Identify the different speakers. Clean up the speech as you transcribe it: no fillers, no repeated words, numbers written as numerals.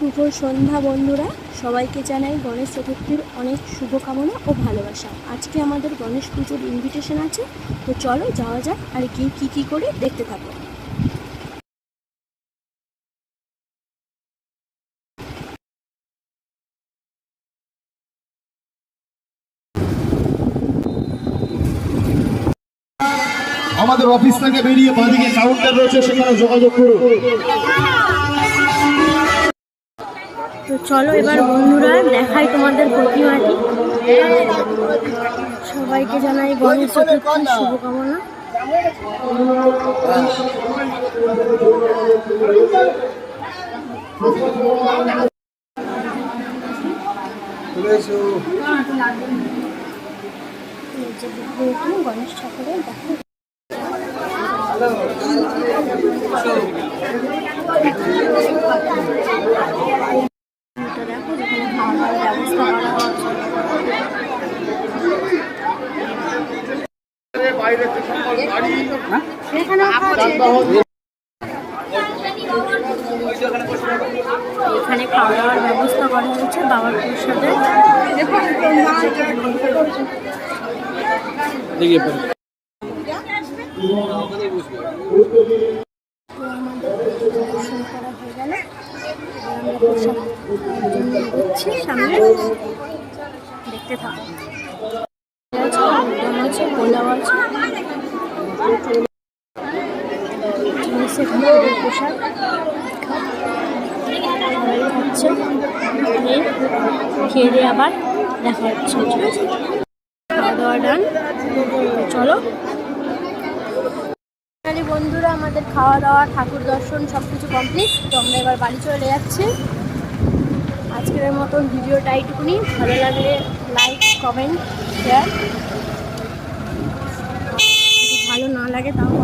Speaker 1: শুভ সন্ধ্যা বন্ধুরা, সবাইকে জানাই গণেশ চতুর্থীর অনেক শুভকামনা ও ভালোবাসা। আজকে আমাদের গণেশ পুজোর ইনভিটেশন আছে, তো চলো যাওয়া যাক আর কি কি করে দেখতে থাকো।
Speaker 2: আমাদের অফিস থেকে বেরিয়ে বাদিকে কাউন্টার রয়েছে, সেখানে যোগাযোগ করুন।
Speaker 1: তো চলো এবার বন্ধুরা দেখাই তোমাদের প্রতিমাটি। সবাইকে জানাই গণেশ চতুর্থীর শুভকামনা। গণেশ ঠাকুরের দেখো যেখানে খাওয়া দাওয়ার ব্যবস্থা করা হচ্ছে। এখানে খাওয়া দাওয়ার ব্যবস্থা করা হয়েছে বাবার প্রসাদের। দর্শন করা হয়ে গেল, আমরা প্রসাদ দিচ্ছি সামনে, দেখতে থাকো। আছে পোলাও আছে, প্রসাদ হচ্ছে, খেয়ে দিয়ে আবার দেখা হচ্ছে। ঠিক আছে, খাওয়া দাওয়া ডান, চলো। বন্ধুরা আমাদের খাওয়া দাওয়া ঠাকুর দর্শন সব কিছু কমপ্লিট, তো আমরা এবার বাড়ি চলে যাচ্ছি। আজকের মতন ভিডিওটা এইটুকুনি। ভালো লাগলে লাইক, কমেন্ট, শেয়ার। যদি ভালো না লাগে তাহলে